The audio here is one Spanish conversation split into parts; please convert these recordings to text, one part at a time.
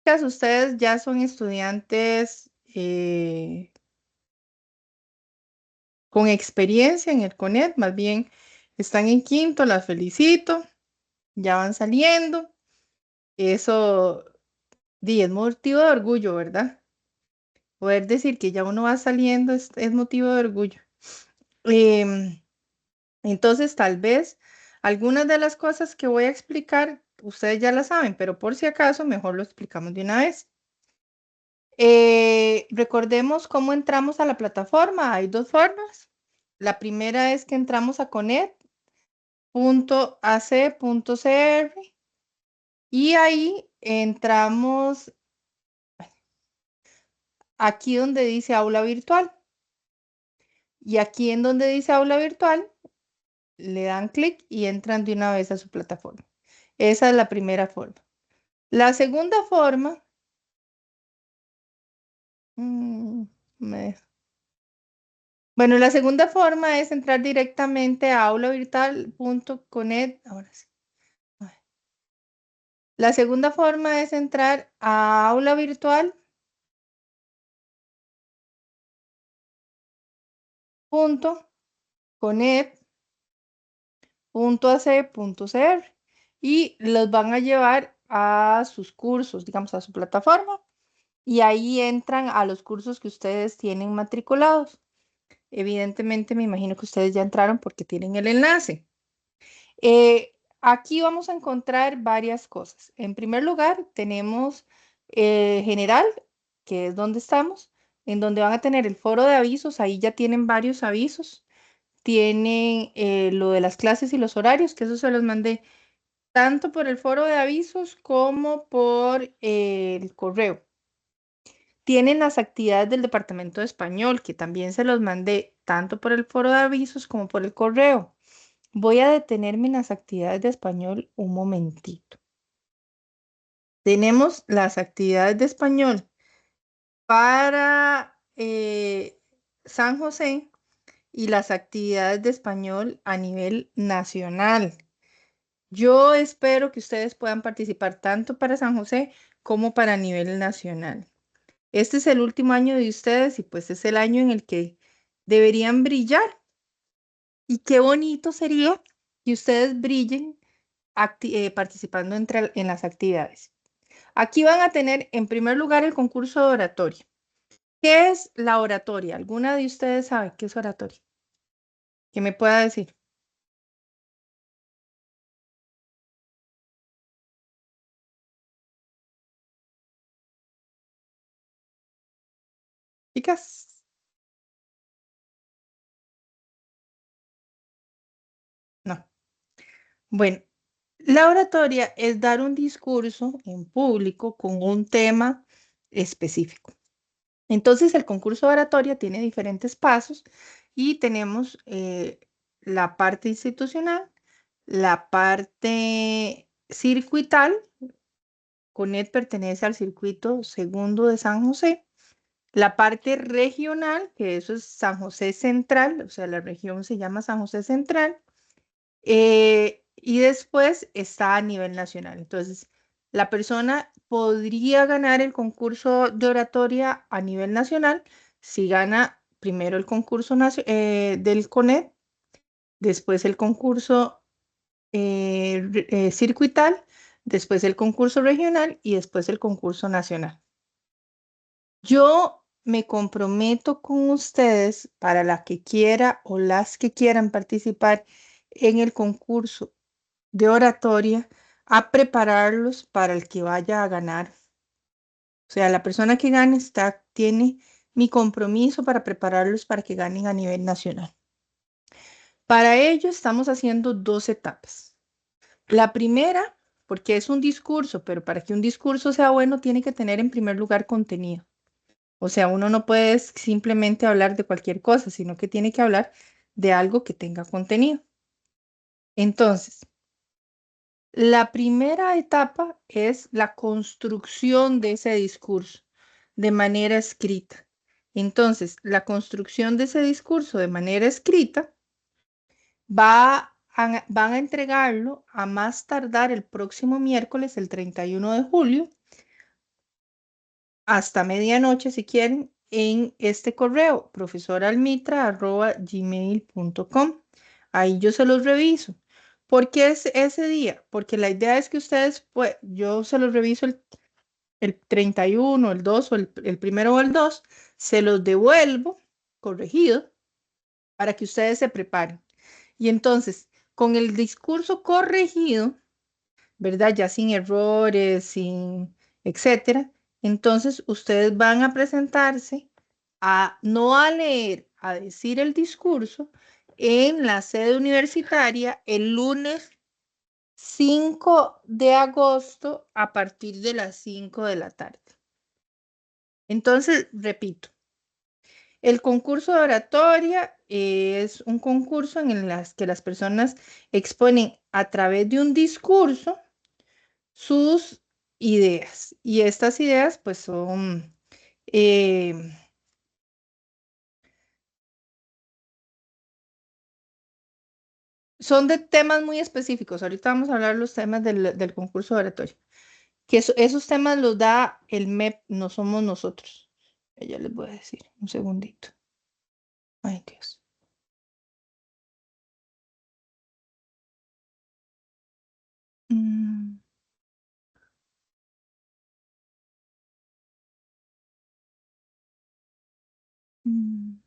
Ustedes ya son estudiantes con experiencia en el CONET, más bien están en quinto, las felicito, ya van saliendo. Eso es motivo de orgullo, ¿verdad? Poder decir que ya uno va saliendo es motivo de orgullo. Em, entonces, tal vez algunas de las cosas que voy a explicar, ustedes ya las saben, pero por si acaso, mejor lo explicamos de una vez. Recordemos cómo entramos a la plataforma. Hay dos formas. La primera es que entramos a conet.ac.cr y ahí entramos aquí donde dice aula virtual. Y aquí en donde dice aula virtual, le dan clic y entran de una vez a su plataforma. Esa es la primera forma. La segunda forma, mm, me- bueno, la segunda forma es entrar directamente a aulavirtual.conet. Ahora sí. Ay. La segunda forma es entrar a aulavirtual.conet.ac.cr y los van a llevar a sus cursos, digamos, a su plataforma. Y ahí entran a los cursos que ustedes tienen matriculados. Evidentemente, me imagino que ustedes ya entraron porque tienen el enlace. Aquí vamos a encontrar varias cosas. En primer lugar, tenemos general, que es donde estamos, en donde van a tener el foro de avisos. Ahí ya tienen varios avisos. Tienen lo de las clases y los horarios, que eso se los mandé tanto por el foro de avisos como por el correo. Tienen las actividades del departamento de español, que también se los mandé tanto por el foro de avisos como por el correo. Voy a detenerme en las actividades de español un momentito. Tenemos las actividades de español para San José y las actividades de español a nivel nacional. Yo espero que ustedes puedan participar tanto para San José como para nivel nacional. Este es el último año de ustedes y pues es el año en el que deberían brillar. Y qué bonito sería que ustedes brillen participando en las actividades. Aquí van a tener en primer lugar el concurso de oratoria. ¿Qué es la oratoria? ¿Alguna de ustedes sabe qué es oratoria? ¿Que me pueda decir? Chicas, no. Bueno, la oratoria es dar un discurso en público con un tema específico. Entonces, el concurso de oratoria tiene diferentes pasos y tenemos la parte institucional, la parte circuital. CONET pertenece al circuito segundo de San José. La parte regional, que eso es San José Central, o sea, la región se llama San José Central. Y después está a nivel nacional. Entonces, la persona podría ganar el concurso de oratoria a nivel nacional si gana primero el concurso del CONET, después el concurso circuital, después el concurso regional y después el concurso nacional. Yo me comprometo con ustedes para la que quiera o las que quieran participar en el concurso de oratoria a prepararlos para el que vaya a ganar. O sea, la persona que gane tiene mi compromiso para prepararlos para que ganen a nivel nacional. Para ello estamos haciendo dos etapas. La primera, porque es un discurso, pero para que un discurso sea bueno tiene que tener en primer lugar contenido. O sea, uno no puede simplemente hablar de cualquier cosa, sino que tiene que hablar de algo que tenga contenido. Entonces, la primera etapa es la construcción de ese discurso de manera escrita. Entonces, la construcción de ese discurso de manera escrita van a entregarlo a más tardar el próximo miércoles, el 31 de julio, hasta medianoche si quieren en este correo, profesoralmitra@gmail.com. Ahí yo se los reviso. ¿Por qué es ese día? Porque la idea es que ustedes, pues, yo se los reviso el 31, el 2 o el primero o el 2, se los devuelvo corregido para que ustedes se preparen. Y entonces, con el discurso corregido, ¿verdad? Ya sin errores, sin etcétera. Entonces, ustedes van a presentarse no a leer, a decir el discurso en la sede universitaria el lunes 5 de agosto a partir de las 5 de la tarde. Entonces, repito, el concurso de oratoria es un concurso en el que las personas exponen a través de un discurso sus ideas. Y estas ideas, pues, eh, son de temas muy específicos. Ahorita vamos a hablar los temas del concurso de oratoria. Que esos temas los da el MEP, no somos nosotros. Ya les voy a decir, un segundito. Ay, Dios. Mm, mm.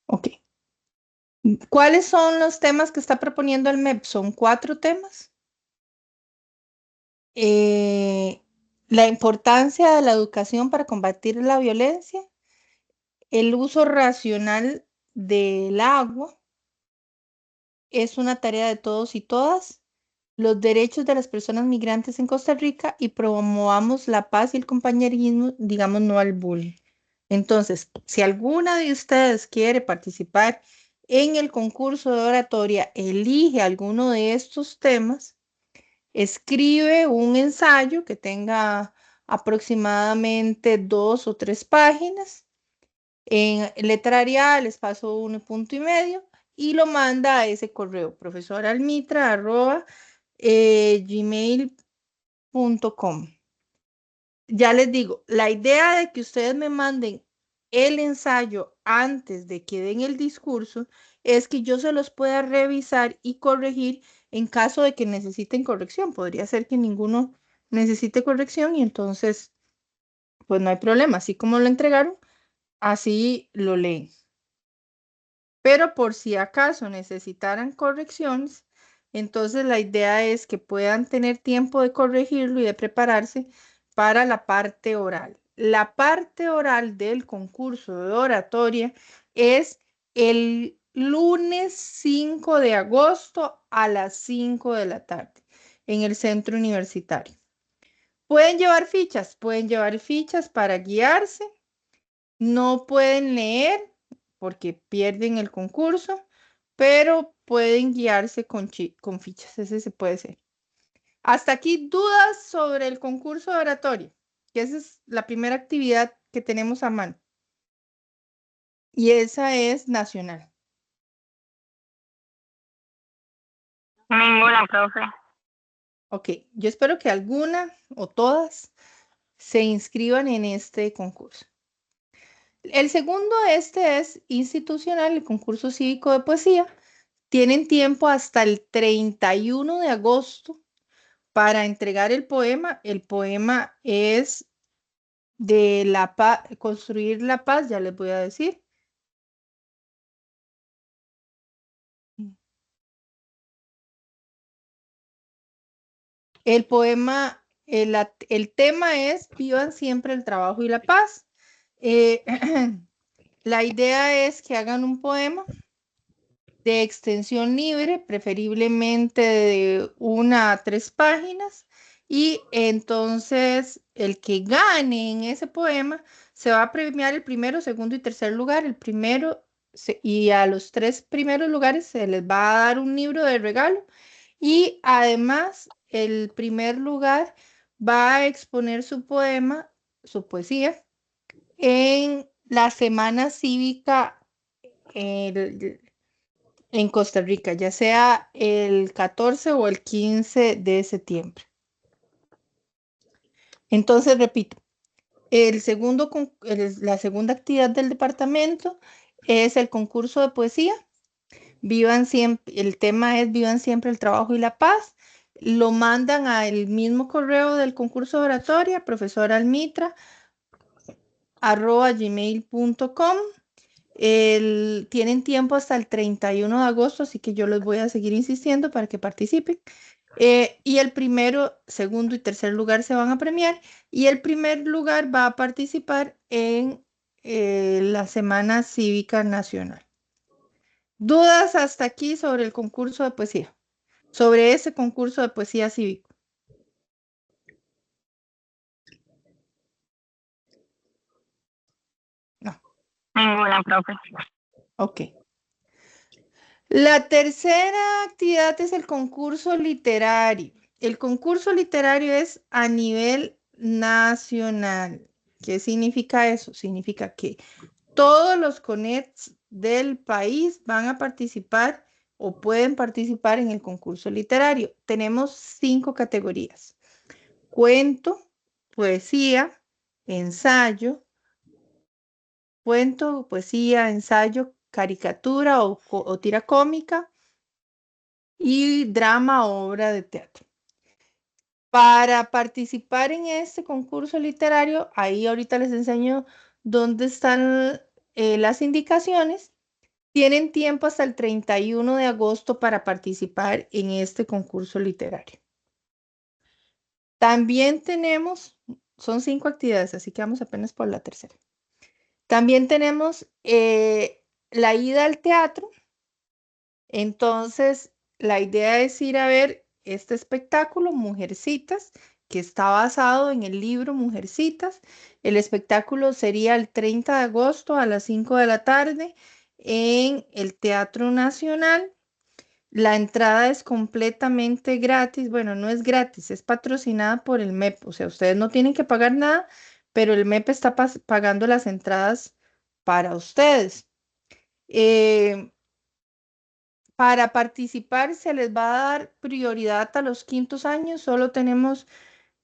Ok. ¿Cuáles son los temas que está proponiendo el MEP? Son 4 temas. Eh, la importancia de la educación para combatir la violencia, el uso racional del agua, es una tarea de todos y todas, los derechos de las personas migrantes en Costa Rica y promovamos la paz y el compañerismo, digamos, no al bullying. Entonces, si alguna de ustedes quiere participar en el concurso de oratoria, elige alguno de estos temas, escribe un ensayo que tenga aproximadamente 2 o 3 páginas. En letra les paso 1,5 y lo manda a ese correo, profesoralmitra@gmail.com. Ya les digo, la idea de que ustedes me manden el ensayo antes de que den el discurso es que yo se los pueda revisar y corregir en caso de que necesiten corrección. Podría ser que ninguno necesite corrección y entonces, pues no hay problema. Así como lo entregaron, así lo leen. Pero por si acaso necesitaran correcciones, entonces la idea es que puedan tener tiempo de corregirlo y de prepararse para la parte oral. La parte oral del concurso de oratoria es el lunes 5 de agosto a las 5 de la tarde en el centro universitario. Pueden llevar fichas para guiarse, no pueden leer porque pierden el concurso, pero pueden guiarse con fichas, ese se puede ser. Hasta aquí dudas sobre el concurso de oratoria, que esa es la primera actividad que tenemos a mano. Y esa es nacional. Ninguna, profe. Ok, yo espero que alguna o todas se inscriban en este concurso. El segundo, este es institucional, el concurso cívico de poesía. Tienen tiempo hasta el 31 de agosto para entregar el poema. El poema es de la paz, construir la paz, ya les voy a decir. El poema, el tema es vivan siempre el trabajo y la paz. Eh, la idea es que hagan un poema de extensión libre, preferiblemente de 1 a 3 páginas, y entonces el que gane en ese poema se va a premiar el primero, segundo y tercer lugar. El primero y a los 3 primeros lugares se les va a dar un libro de regalo y además el primer lugar va a exponer su poema, su poesía, en la semana cívica en Costa Rica, ya sea el 14 o el 15 de septiembre. Entonces, repito, la segunda actividad del departamento es el concurso de poesía. Vivan siempre, el tema es Vivan siempre el trabajo y la paz. Lo mandan al mismo correo del concurso de oratoria, profesoralmitra@gmail.com. Tienen tiempo hasta el 31 de agosto, así que yo les voy a seguir insistiendo para que participen. Y el primero, segundo y tercer lugar se van a premiar. Y el primer lugar va a participar en la Semana Cívica Nacional. ¿Dudas hasta aquí sobre el concurso de poesía? Sobre ese concurso de poesía cívico. No, Ninguna, profe. ok. La tercera actividad es el concurso literario. El concurso literario es a nivel nacional. ¿Qué significa eso? Significa que todos los CONETs del país van a participar o pueden participar en el concurso literario. Tenemos 5 categorías: cuento, poesía, ensayo, ensayo, caricatura o tira cómica y drama o obra de teatro. Para participar en este concurso literario, ahí ahorita les enseño dónde están las indicaciones. Tienen tiempo hasta el 31 de agosto para participar en este concurso literario. También tenemos, son 5 actividades, así que vamos apenas por la tercera. También tenemos la ida al teatro. Entonces, la idea es ir a ver este espectáculo, Mujercitas, que está basado en el libro Mujercitas. El espectáculo sería el 30 de agosto a las 5 de la tarde en el Teatro Nacional. La entrada es completamente gratis. Bueno, no es gratis, es patrocinada por el MEP. O sea, ustedes no tienen que pagar nada, pero el MEP está pagando las entradas para ustedes. Para participar se les va a dar prioridad a los quintos años. Solo tenemos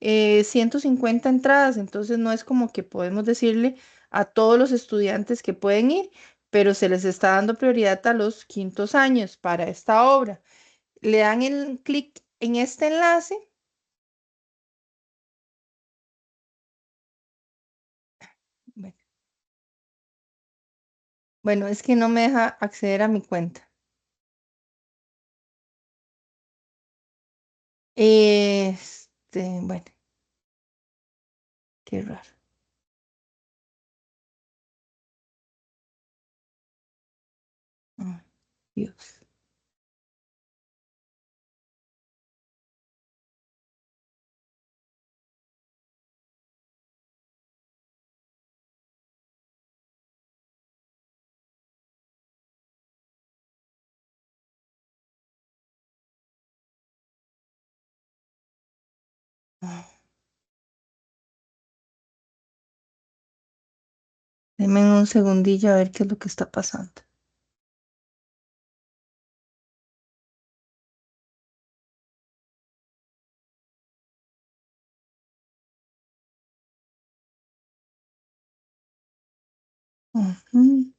150 entradas, entonces no es como que podemos decirle a todos los estudiantes que pueden ir, pero se les está dando prioridad a los quintos años para esta obra. Le dan el clic en este enlace. Bueno, bueno, es que no me deja acceder a mi cuenta. Bueno, qué raro. Ay, Dios. Ah, Denme un segundillo a ver qué es lo que está pasando. Ujú.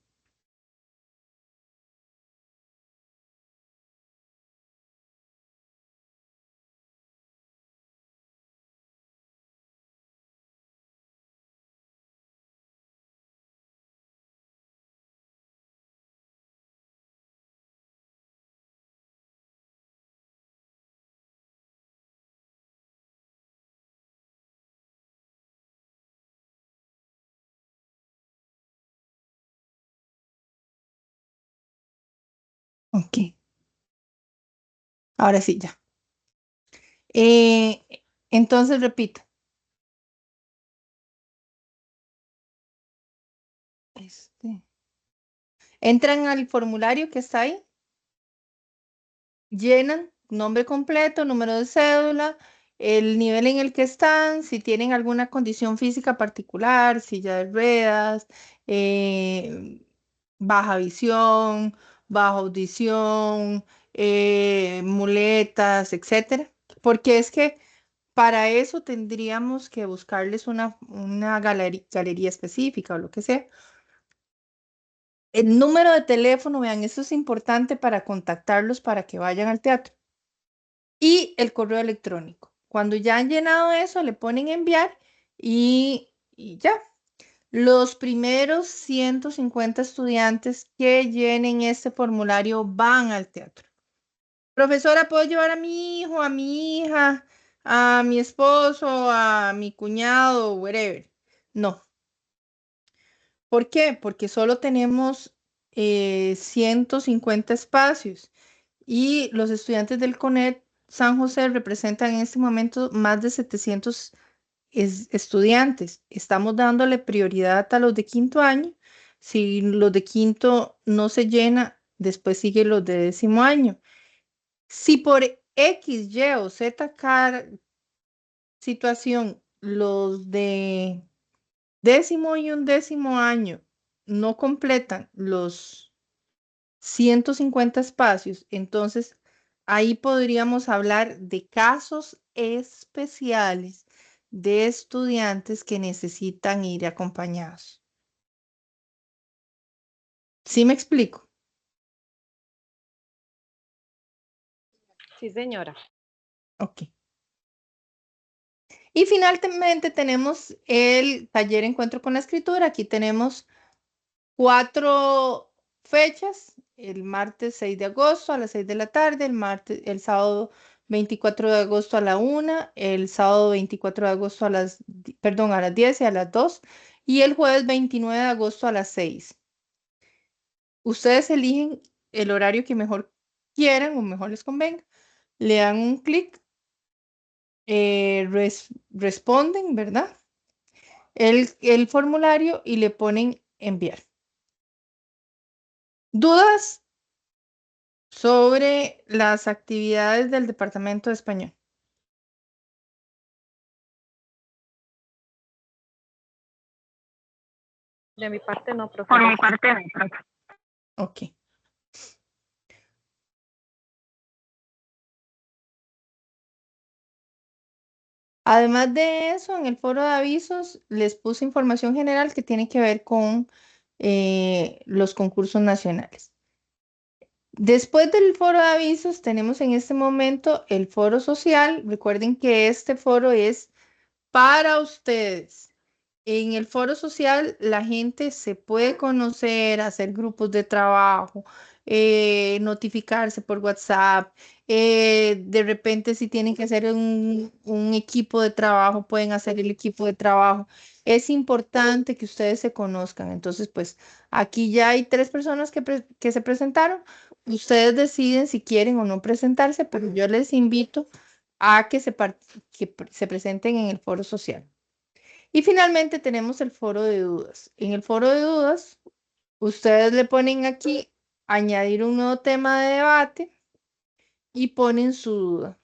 Ok, ahora sí, ya. Eh, entonces, repito. Este, Entran al formulario que está ahí, llenan nombre completo, número de cédula, el nivel en el que están, si tienen alguna condición física particular, silla de ruedas, eh, baja visión, baja audición, muletas, etcétera. Porque es que para eso tendríamos que buscarles una galería específica o lo que sea. El número de teléfono, vean, eso es importante para contactarlos para que vayan al teatro. Y el correo electrónico. Cuando ya han llenado eso, le ponen enviar y ya. Los primeros 150 estudiantes que llenen este formulario van al teatro. Profesora, ¿puedo llevar a mi hijo, a mi hija, a mi esposo, a mi cuñado, whatever? No. ¿Por qué? Porque solo tenemos 150 espacios y los estudiantes del CONET San José representan en este momento más de 700 estudiantes. Estamos dándole prioridad a los de quinto año. Si los de quinto no se llena, después sigue los de décimo año. Si por X, Y o Z situación los de décimo y undécimo año no completan los 150 espacios, entonces ahí podríamos hablar de casos especiales de estudiantes que necesitan ir acompañados. ¿Sí me explico? Sí, señora. Ok. Y finalmente tenemos el taller Encuentro con la Escritura. Aquí tenemos 4 fechas: el martes 6 de agosto a las 6 de la tarde, el sábado 24 de agosto a la 1, el sábado 24 de agosto a las 10 y a las 2, y el jueves 29 de agosto a las 6. Ustedes eligen el horario que mejor quieran o mejor les convenga. Le dan un clic, responden, ¿verdad? El formulario y le ponen enviar. ¿Dudas sobre las actividades del Departamento de Español? De mi parte no, Por profesora. mi parte, no, profe. Ok. Además de eso, en el foro de avisos les puse información general que tiene que ver con los concursos nacionales. Después del foro de avisos, tenemos en este momento el foro social. Recuerden que este foro es para ustedes. En el foro social la gente se puede conocer, hacer grupos de trabajo, notificarse por WhatsApp. De repente, si tienen que hacer un equipo de trabajo, pueden hacer el equipo de trabajo. Es importante que ustedes se conozcan. Entonces, pues aquí ya hay 3 personas que se presentaron. Ustedes deciden si quieren o no presentarse, pero yo les invito a que se presenten en el foro social. Y finalmente tenemos el foro de dudas. En el foro de dudas, ustedes le ponen aquí añadir un nuevo tema de debate y ponen su duda.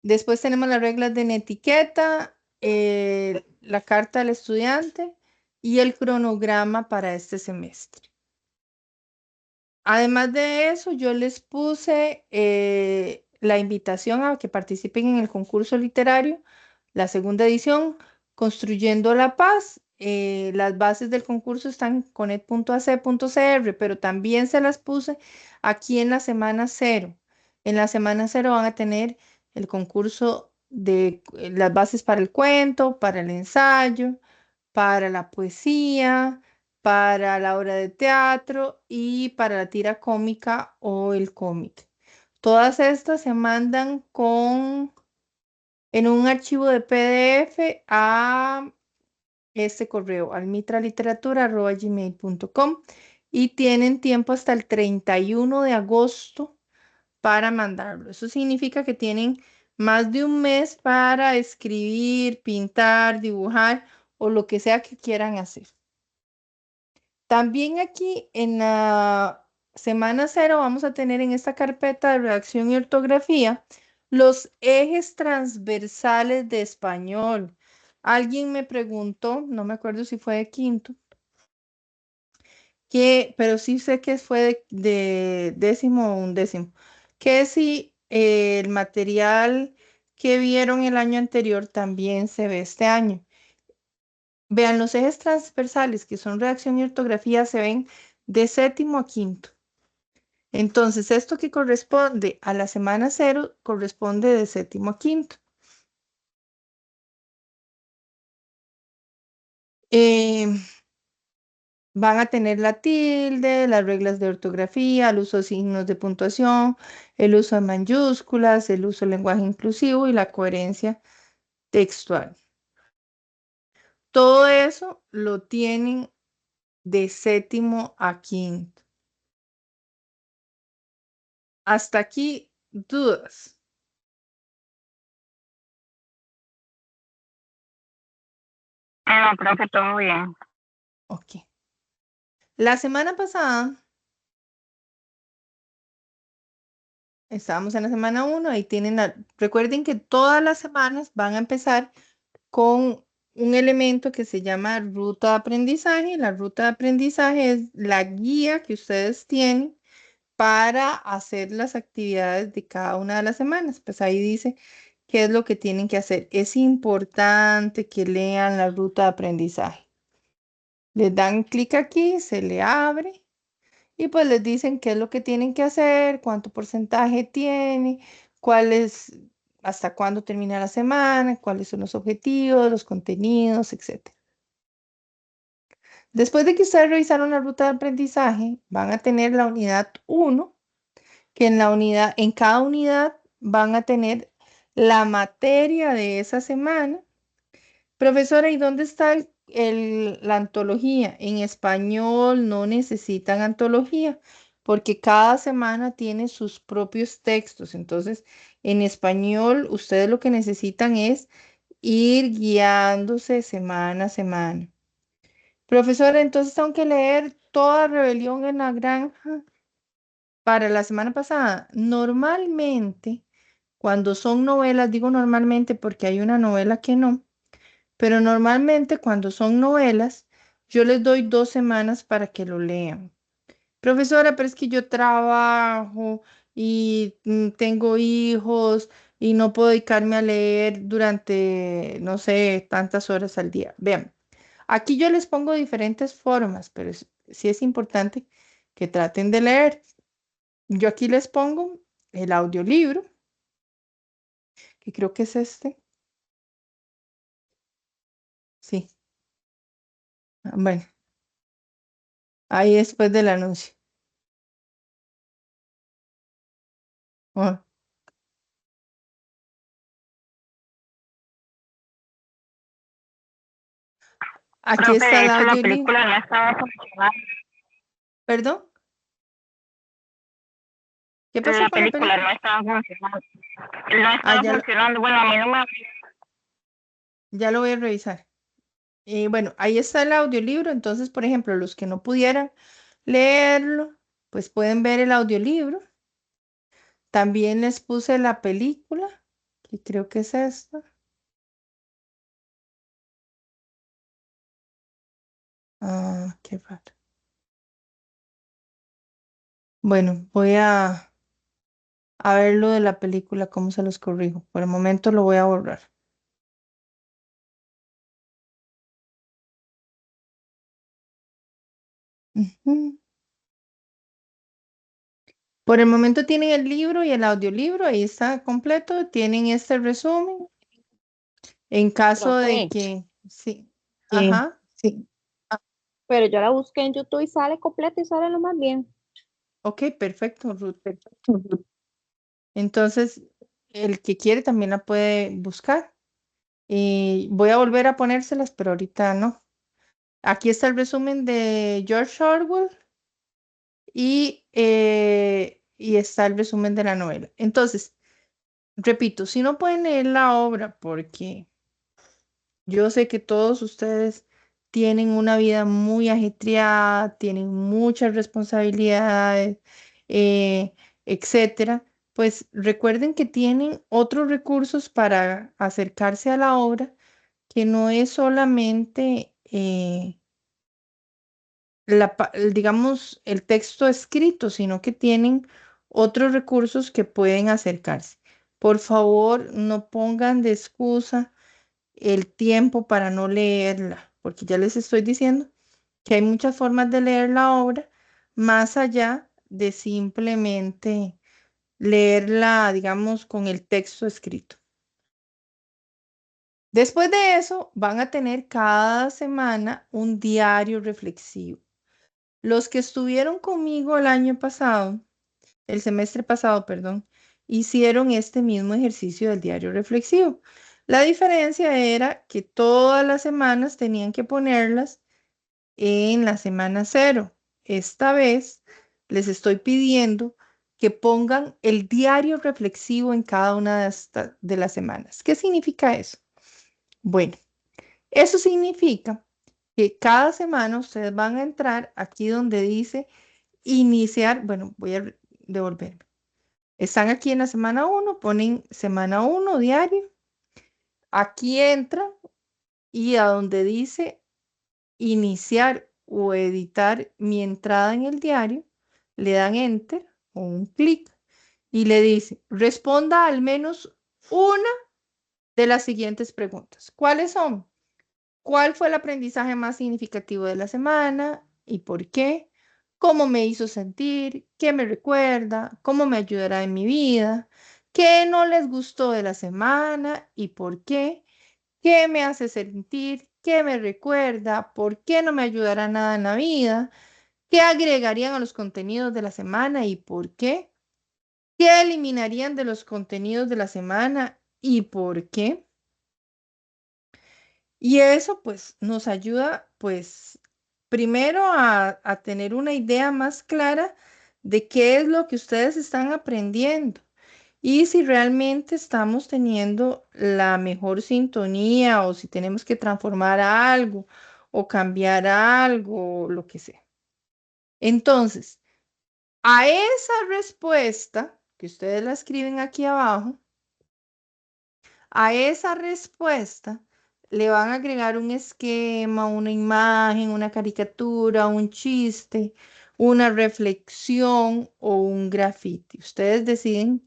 Después tenemos las reglas de etiqueta, la carta del estudiante y el cronograma para este semestre. Además de eso, yo les puse la invitación a que participen en el concurso literario, la segunda edición, Construyendo la Paz. Las bases del concurso están en conet.ac.cr, pero también se las puse aquí en la semana cero. En la semana cero van a tener el concurso de las bases para el cuento, para el ensayo, para la poesía, para la obra de teatro y para la tira cómica o el cómic. Todas estas se mandan en un archivo de PDF a este correo, almitraliteratura@gmail.com, y tienen tiempo hasta el 31 de agosto para mandarlo. Eso significa que tienen más de un mes para escribir, pintar, dibujar o lo que sea que quieran hacer. También aquí en la semana cero vamos a tener en esta carpeta de redacción y ortografía los ejes transversales de español. Alguien me preguntó, no me acuerdo si fue de quinto, pero sí sé que fue de décimo o undécimo, que si el material que vieron el año anterior también se ve este año. Vean, los ejes transversales, que son redacción y ortografía, se ven de séptimo a quinto. Entonces, esto que corresponde a la semana cero corresponde de séptimo a quinto. Van a tener la tilde, las reglas de ortografía, el uso de signos de puntuación, el uso de mayúsculas, el uso del lenguaje inclusivo y la coherencia textual. Todo eso lo tienen de séptimo a quinto. Hasta aquí, dudas. No, creo que todo bien. Ok. La semana pasada, estábamos en la semana 1, ahí tienen recuerden que todas las semanas van a empezar con un elemento que se llama ruta de aprendizaje. La ruta de aprendizaje es la guía que ustedes tienen para hacer las actividades de cada una de las semanas. Pues ahí dice qué es lo que tienen que hacer. Es importante que lean la ruta de aprendizaje. Les dan clic aquí, se le abre y pues les dicen qué es lo que tienen que hacer, cuánto porcentaje tiene, cuál es, hasta cuándo termina la semana, cuáles son los objetivos, los contenidos, etc. Después de que ustedes revisaron la ruta de aprendizaje, van a tener la unidad 1, que en cada unidad van a tener la materia de esa semana. Profesora, ¿y dónde está la antología? En español no necesitan antología porque cada semana tiene sus propios textos. Entonces, en español, ustedes lo que necesitan es ir guiándose semana a semana. Profesora, entonces tengo que leer toda Rebelión en la Granja para la semana pasada. Normalmente, cuando son novelas, digo normalmente porque hay una novela que no, pero normalmente cuando son novelas, yo les doy 2 semanas para que lo lean. Profesora, pero es que yo trabajo y tengo hijos y no puedo dedicarme a leer durante, no sé, tantas horas al día. Vean, aquí yo les pongo diferentes formas, pero sí es importante que traten de leer. Yo aquí les pongo el audiolibro, que creo que es este. Sí, bueno, ahí después del anuncio. Ah, aquí Profe, está de el hecho la audiolibro. película no estaba funcionando. ¿Perdón? ¿Qué pasó La con la película película? no estaba funcionando. No Ah, estaba funcionando. Bueno, a mí no me... ya lo voy a revisar. Bueno, ahí está el audiolibro. Entonces, por ejemplo, los que no pudieran leerlo, pues pueden ver el audiolibro. También les puse la película, que creo que es esta. Ah, qué raro. Bueno, voy a ver lo de la película, cómo se los corrijo. Por el momento lo voy a borrar. Ujú. Por el momento tienen el libro y el audiolibro, ahí está completo. Tienen este resumen. En caso de Profe, que, sí, Sí, ajá, sí. pero yo la busqué en YouTube y sale completa y sale lo más bien. ok, perfecto, Ruth. Entonces, el que quiere también la puede buscar. Y voy a volver a ponérselas, pero ahorita no. Aquí está el resumen de George Orwell y está el resumen de la novela. Entonces, repito, si no pueden leer la obra porque yo sé que todos ustedes tienen una vida muy ajetreada, tienen muchas responsabilidades, eh, etcétera. Pues recuerden que tienen otros recursos para acercarse a la obra, que no es solamente, digamos, el texto escrito, sino que tienen otros recursos que pueden acercarse. Por favor, no pongan de excusa el tiempo para no leerla, porque ya les estoy diciendo que hay muchas formas de leer la obra, más allá de simplemente leerla, digamos, con el texto escrito. Después de eso, van a tener cada semana un diario reflexivo. Los que estuvieron conmigo el año pasado, el semestre pasado, perdón, hicieron este mismo ejercicio del diario reflexivo. La diferencia era que todas las semanas tenían que ponerlas en la semana 0. Esta vez les estoy pidiendo que pongan el diario reflexivo en cada una de las semanas. ¿Qué significa eso? Bueno, eso significa que cada semana ustedes van a entrar aquí donde dice iniciar. Bueno, voy a devolverme. Están aquí en la semana 1, ponen semana 1, diario. Aquí entran y a donde dice iniciar o editar mi entrada en el diario, le dan enter o un clic y le dice, responda al menos una de las siguientes preguntas. ¿Cuáles son? ¿Cuál fue el aprendizaje más significativo de la semana y por qué? ¿Cómo me hizo sentir? ¿Qué me recuerda? ¿Cómo me ayudará en mi vida? ¿Qué no les gustó de la semana y por qué? ¿Qué me hace sentir? ¿Qué me recuerda? ¿Por qué no me ayudará nada en la vida? ¿Qué agregarían a los contenidos de la semana y por qué? ¿Qué eliminarían de los contenidos de la semana y por qué? Y eso pues nos ayuda pues primero a tener una idea más clara de qué es lo que ustedes están aprendiendo y si realmente estamos teniendo la mejor sintonía o si tenemos que transformar algo o cambiar algo, lo que sea. Entonces, a esa respuesta que ustedes la escriben aquí abajo, a esa respuesta le van a agregar un esquema, una imagen, una caricatura, un chiste, una reflexión o un grafiti. Ustedes deciden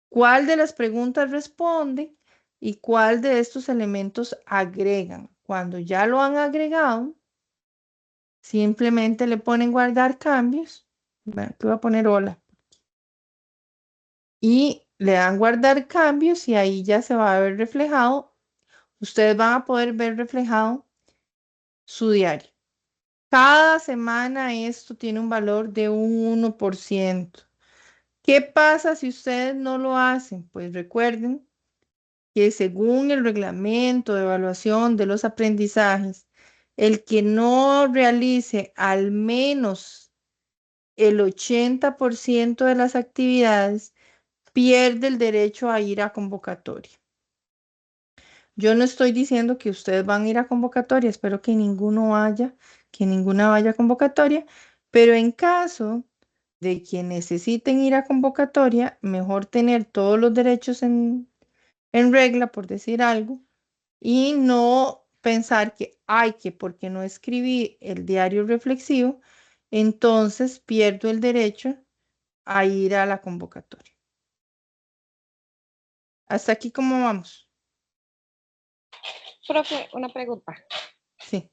cuál de las preguntas responden y cuál de estos elementos agregan. Cuando ya lo han agregado, simplemente le ponen guardar cambios. Bueno, te voy a poner hola. Y le dan guardar cambios y ahí ya se va a ver reflejado. Ustedes van a poder ver reflejado su diario. Cada semana esto tiene un valor de un 1%. ¿Qué pasa si ustedes no lo hacen? Pues recuerden que según el reglamento de evaluación de los aprendizajes, el que no realice al menos el 80% de las actividades pierde el derecho a ir a convocatoria. Yo no estoy diciendo que ustedes van a ir a convocatoria, espero que ninguno vaya, que ninguna vaya a convocatoria, pero en caso de que necesiten ir a convocatoria, mejor tener todos los derechos en regla, por decir algo, y no pensar que, ay, que porque no escribí el diario reflexivo, entonces pierdo el derecho a ir a la convocatoria. Hasta aquí, ¿cómo vamos? Profe, una pregunta. Sí.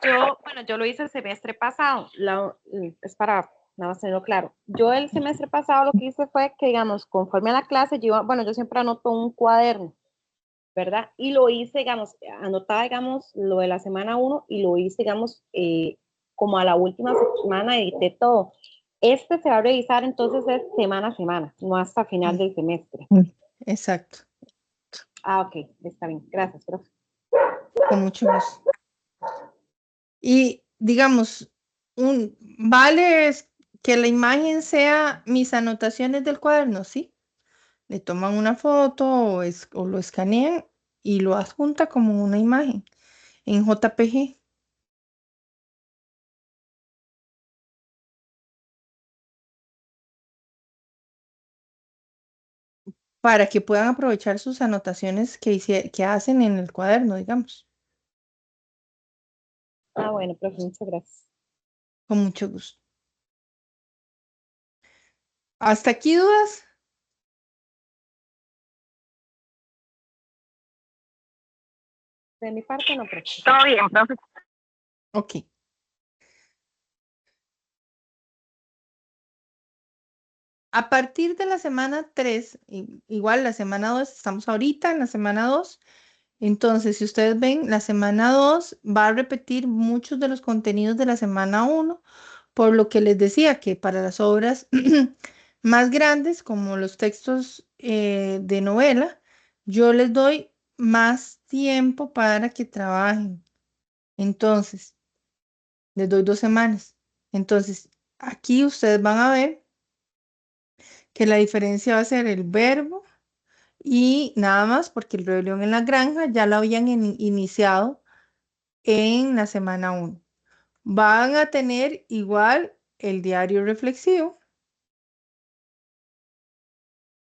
Yo lo hice el semestre pasado, es para nada más tenerlo claro. Yo el semestre pasado lo que hice fue que, digamos, conforme a la clase, yo siempre anoto un cuaderno, ¿verdad? Y lo hice, digamos, anotaba, digamos, lo de la semana 1 y lo hice, digamos, como a la última semana edité todo. Este se va a revisar entonces es semana a semana, no hasta final del semestre. Exacto, Ah, ok, está bien. Gracias, profe. con mucho gusto. Y digamos, vale que la imagen sea mis anotaciones del cuaderno, ¿sí? Le toman una foto o lo escanean y lo adjunta como una imagen en JPG. Para que puedan aprovechar sus anotaciones que hacen en el cuaderno, digamos. Ah, bueno, profe, muchas gracias. Con mucho gusto. ¿Hasta aquí dudas? De mi parte no, pero Todo bien, profe. Ok. A partir de la semana 3, igual la semana 2, estamos ahorita en la semana 2. Entonces, si ustedes ven, la semana 2 va a repetir muchos de los contenidos de la semana 1, por lo que les decía que para las obras más grandes, como los textos de novela, yo les doy más tiempo para que trabajen. Entonces, les doy 2 semanas. Entonces, aquí ustedes van a ver que la diferencia va a ser el verbo y nada más porque el rebelión en la granja ya lo habían iniciado en la semana 1. Van a tener igual el diario reflexivo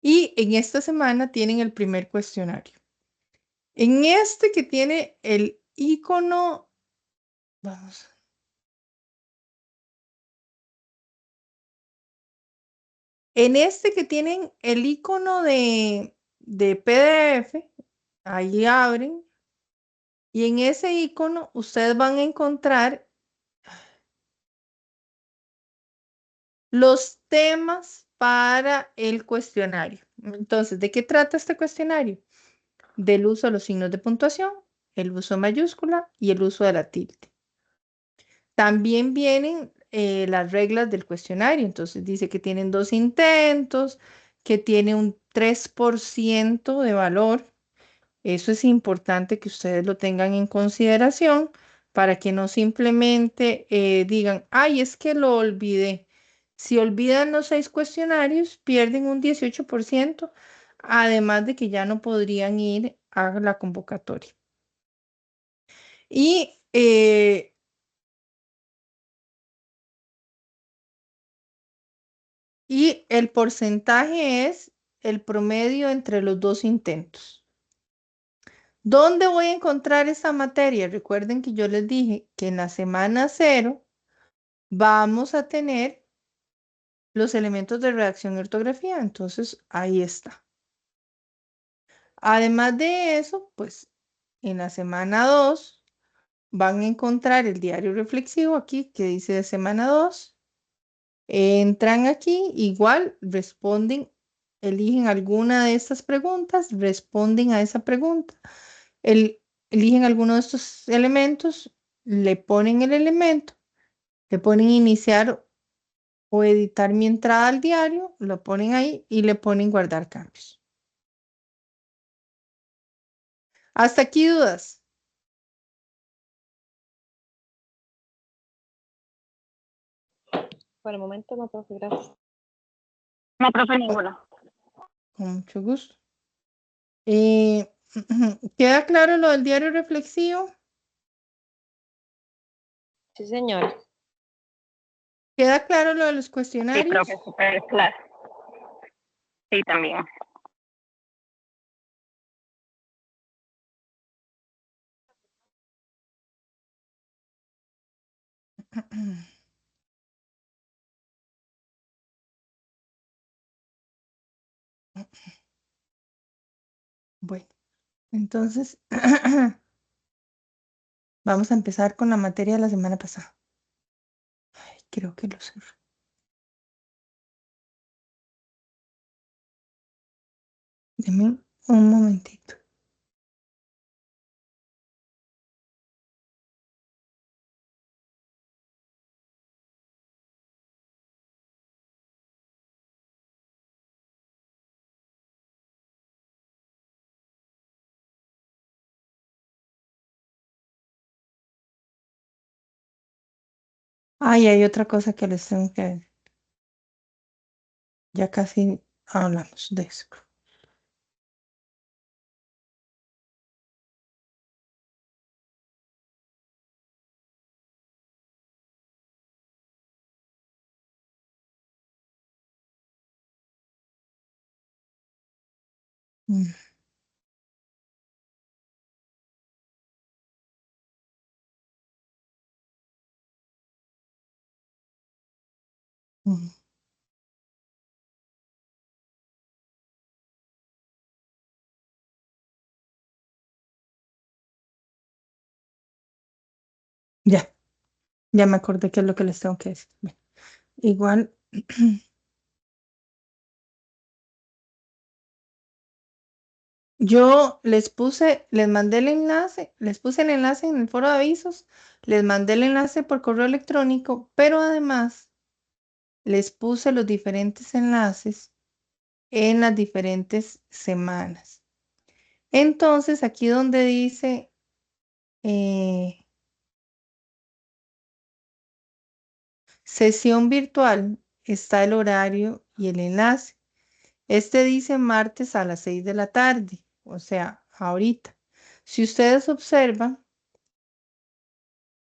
y en esta semana tienen el primer cuestionario. En este que tiene el icono, vamos. En este que tienen el icono de PDF, ahí abren y en ese icono ustedes van a encontrar los temas para el cuestionario. Entonces, ¿de qué trata este cuestionario? Del uso de los signos de puntuación, el uso de mayúscula y el uso de la tilde. También vienen las reglas del cuestionario. Entonces dice que tienen 2 intentos, que tiene un 3% de valor. Eso es importante que ustedes lo tengan en consideración para que no simplemente digan, ay, es que lo olvidé. Si olvidan los 6 cuestionarios, pierden un 18%, además de que ya no podrían ir a la convocatoria. Y el porcentaje es el promedio entre los 2 intentos. ¿Dónde voy a encontrar esta materia? Recuerden que yo les dije que en la semana 0 vamos a tener los elementos de redacción y ortografía. Entonces, ahí está. Además de eso, pues en la semana 2 van a encontrar el diario reflexivo aquí que dice de semana 2. Entran aquí, igual responden, eligen alguna de estas preguntas, responden a esa pregunta, eligen alguno de estos elementos, le ponen el elemento, le ponen iniciar o editar mi entrada al diario, lo ponen ahí y le ponen guardar cambios. ¿Hasta aquí dudas? por el momento no, profe, gracias. No, profe, ninguna. Con mucho gusto. ¿Queda claro lo del diario reflexivo? Sí, señora. ¿Queda claro lo de los Sí, cuestionarios? profe, súper claro. Sí, también. Bueno, entonces vamos a empezar con la materia de la semana pasada. Ay, creo que lo cerré. Deme un momentito. Ay, hay otra cosa que les tengo que decir. Ya casi hablamos de eso. Mm, mm. Ya, ya me acordé qué es lo que les tengo que decir. Bueno, igual, yo les mandé el enlace, les puse el enlace en el foro de avisos, les mandé el enlace por correo electrónico, pero además les puse los diferentes enlaces en las diferentes semanas. Entonces, aquí donde dice eh, sesión virtual, está el horario y el enlace. Este dice martes a las 6 de la tarde, o sea, ahorita. Si ustedes observan,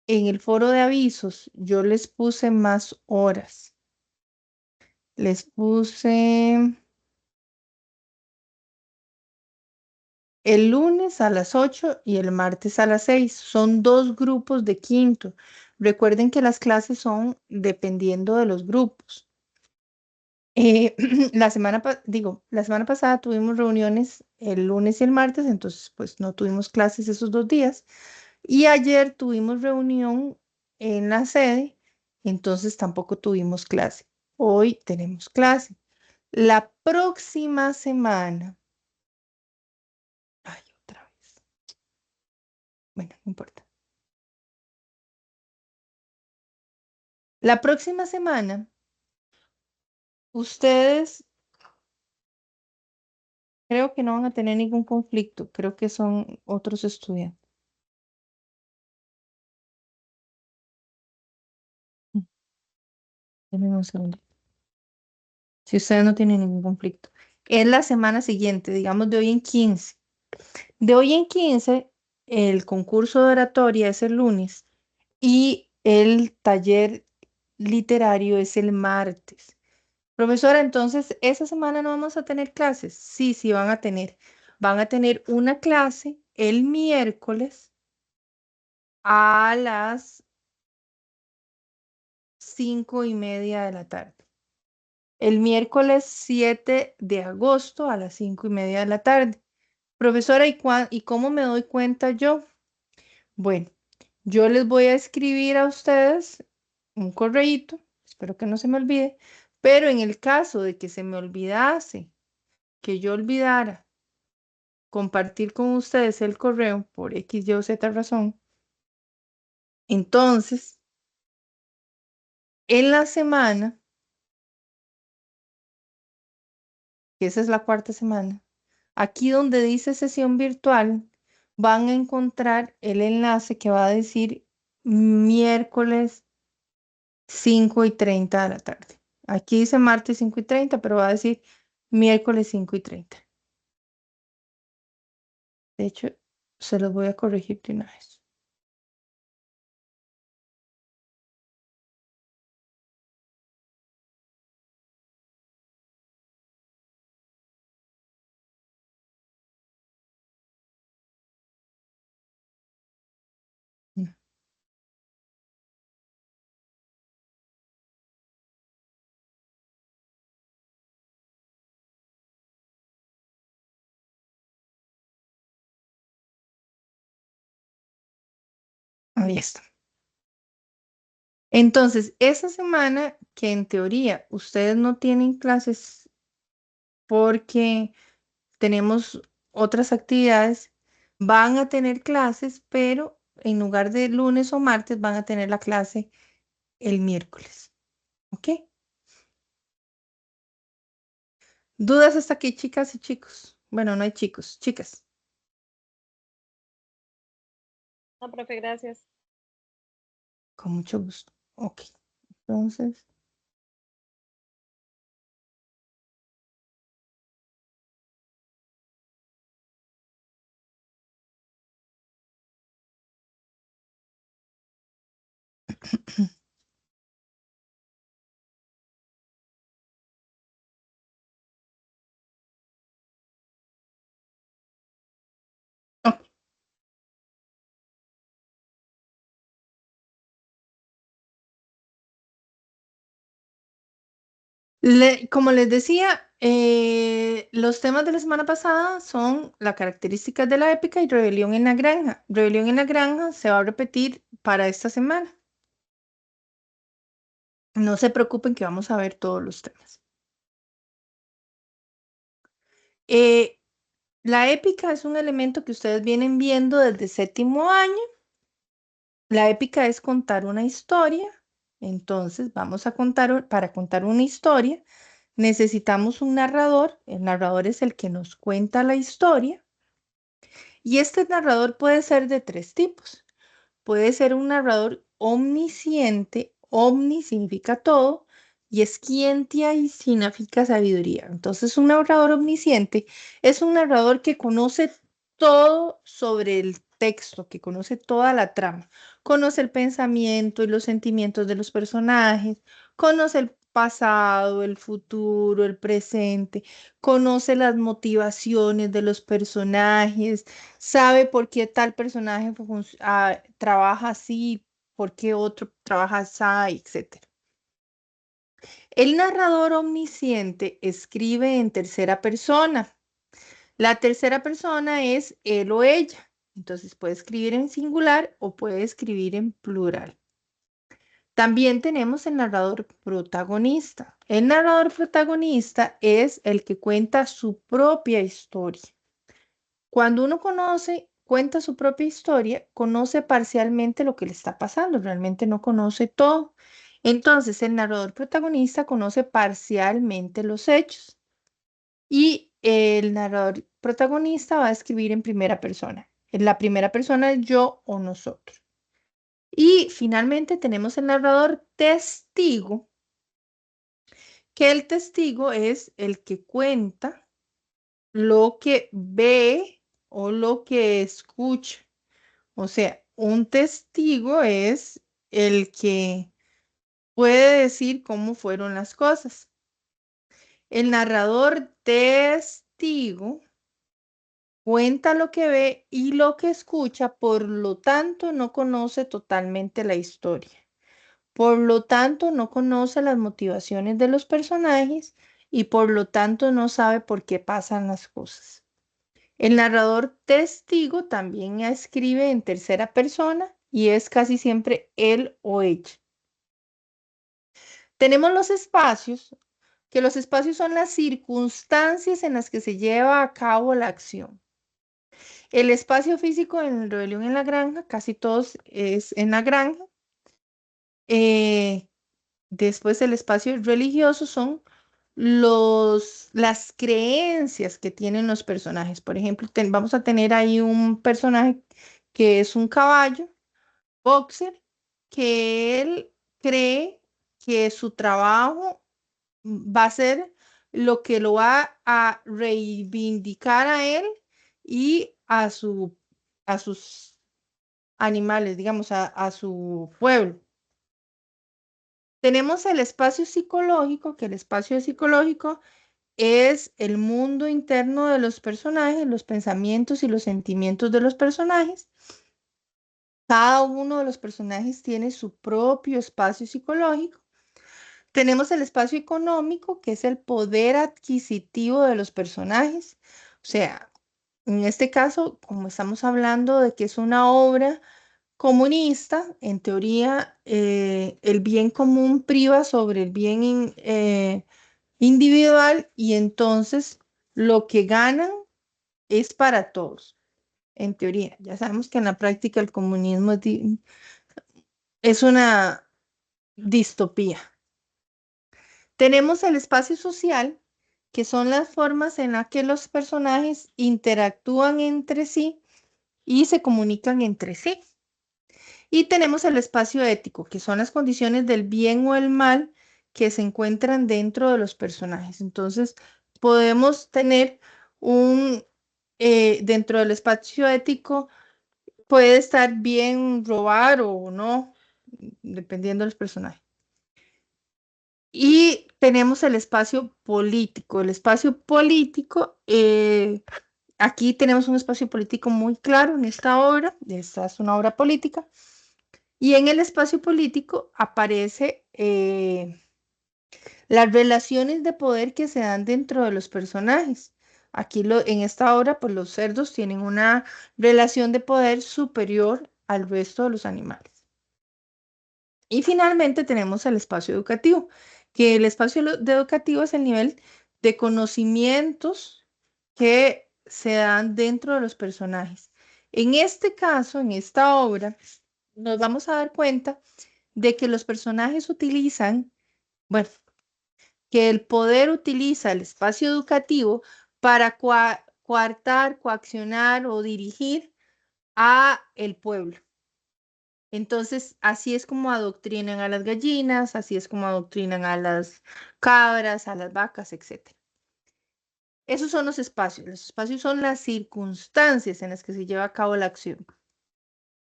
en el foro de avisos, yo les puse más horas. Les puse el lunes a las 8 y el martes a las 6. Son dos grupos de quinto. Recuerden que las clases son dependiendo de los grupos. La semana pasada tuvimos reuniones el lunes y el martes, entonces pues no tuvimos clases esos 2 días. Y ayer tuvimos reunión en la sede, entonces tampoco tuvimos clase. Hoy tenemos clase. La próxima semana, ay, otra vez. Bueno, no importa. La próxima semana, ustedes creo que no van a tener ningún conflicto, creo que son otros estudiantes. Denme un segundo. Si ustedes no tienen ningún conflicto. Es la semana siguiente, digamos de hoy en 15. De hoy en 15, el concurso de oratoria es el lunes y el taller literario es el martes. Profesora, entonces, ¿esa semana no vamos a tener clases? Sí, sí, van a tener. Van a tener una clase el miércoles a las 5:30 de la tarde. El miércoles 7 de agosto a las 5:30 de la tarde. Profesora, ¿y cómo me doy cuenta yo? Bueno, yo les voy a escribir a ustedes un correíto, espero que no se me olvide, pero en el caso de que se me olvidase, que yo olvidara compartir con ustedes el correo por X, Y o Z razón, entonces, en la semana, que esa es la cuarta semana, aquí donde dice sesión virtual, van a encontrar el enlace que va a decir miércoles 5:30 de la tarde. Aquí dice martes 5:30, pero va a decir miércoles 5:30. De hecho, se los voy a corregir de una vez. Mm, Ahí está. Entonces, esa semana que en teoría ustedes no tienen clases porque tenemos otras actividades, van a tener clases, pero en lugar de lunes o martes van a tener la clase el miércoles. ¿Ok? ¿Dudas hasta aquí, chicas y chicos? Bueno, no hay chicos, chicas. No, profe, gracias. Con mucho gusto. Ok. Entonces, ok. Como les decía, Los temas de la semana pasada son las características de la épica y Rebelión en la Granja. Rebelión en la Granja se va a repetir para esta semana. No se preocupen que vamos a ver todos los temas. La épica es un elemento que ustedes vienen viendo desde séptimo año. La épica es contar una historia. Entonces, para contar una historia, necesitamos un narrador. El narrador es el que nos cuenta la historia. Y este narrador puede ser de tres tipos. Puede ser un narrador omnisciente. Omni significa todo y escientia y significa sabiduría. Entonces, un narrador omnisciente es un narrador que conoce todo sobre el texto, que conoce toda la trama. Conoce el pensamiento y los sentimientos de los personajes, conoce el pasado, el futuro, el presente, conoce las motivaciones de los personajes, sabe por qué tal personaje trabaja así, por qué otro trabaja así, etc. El narrador omnisciente escribe en tercera persona. La tercera persona es él o ella. Entonces puede escribir en singular o puede escribir en plural. También tenemos el narrador protagonista. El narrador protagonista es el que cuenta su propia historia. Cuando uno cuenta su propia historia, conoce parcialmente lo que le está pasando, realmente no conoce todo. Entonces, el narrador protagonista conoce parcialmente los hechos y el narrador protagonista va a escribir en primera persona. En la primera persona es yo o nosotros. Y finalmente tenemos el narrador testigo, que el testigo es el que cuenta lo que ve o lo que escucha. O sea, un testigo es el que puede decir cómo fueron las cosas. El narrador testigo cuenta lo que ve y lo que escucha, por lo tanto no conoce totalmente la historia. Por lo tanto no conoce las motivaciones de los personajes y por lo tanto no sabe por qué pasan las cosas. El narrador testigo también escribe en tercera persona y es casi siempre él o ella. Tenemos los espacios, que los espacios son las circunstancias en las que se lleva a cabo la acción. El espacio físico en Rebelión en la Granja, casi todos es en la granja. Después el espacio religioso son las creencias que tienen los personajes. Por ejemplo, vamos a tener ahí un personaje que es un caballo, boxer, que él cree que su trabajo va a ser lo que lo va a reivindicar a él y a sus animales, digamos, a su pueblo. Tenemos el espacio psicológico, que el espacio psicológico es el mundo interno de los personajes, los pensamientos y los sentimientos de los personajes. Cada uno de los personajes tiene su propio espacio psicológico. Tenemos el espacio económico, que es el poder adquisitivo de los personajes. O sea, en este caso, como estamos hablando de que es una obra comunista, en teoría, el bien común priva sobre el bien individual y entonces lo que ganan es para todos, en teoría. Ya sabemos que en la práctica el comunismo es una distopía. Tenemos el espacio social, que son las formas en las que los personajes interactúan entre sí y se comunican entre sí. Y tenemos el espacio ético, que son las condiciones del bien o el mal que se encuentran dentro de los personajes. Entonces, podemos tener dentro del espacio ético, puede estar bien robar o no, dependiendo de los personajes. Y tenemos el espacio político. El espacio político, aquí tenemos un espacio político muy claro en esta obra. Esta es una obra política. Y en el espacio político aparece las relaciones de poder que se dan dentro de los personajes. Aquí en esta obra, pues los cerdos tienen una relación de poder superior al resto de los animales. Y finalmente tenemos el espacio educativo, que el espacio educativo es el nivel de conocimientos que se dan dentro de los personajes. En este caso, en esta obra, nos vamos a dar cuenta de que los personajes utilizan, bueno, que el poder utiliza el espacio educativo para coartar, coaccionar o dirigir a el pueblo. Entonces, así es como adoctrinan a las gallinas, así es como adoctrinan a las cabras, a las vacas, etc. Esos son los espacios. Los espacios son las circunstancias en las que se lleva a cabo la acción.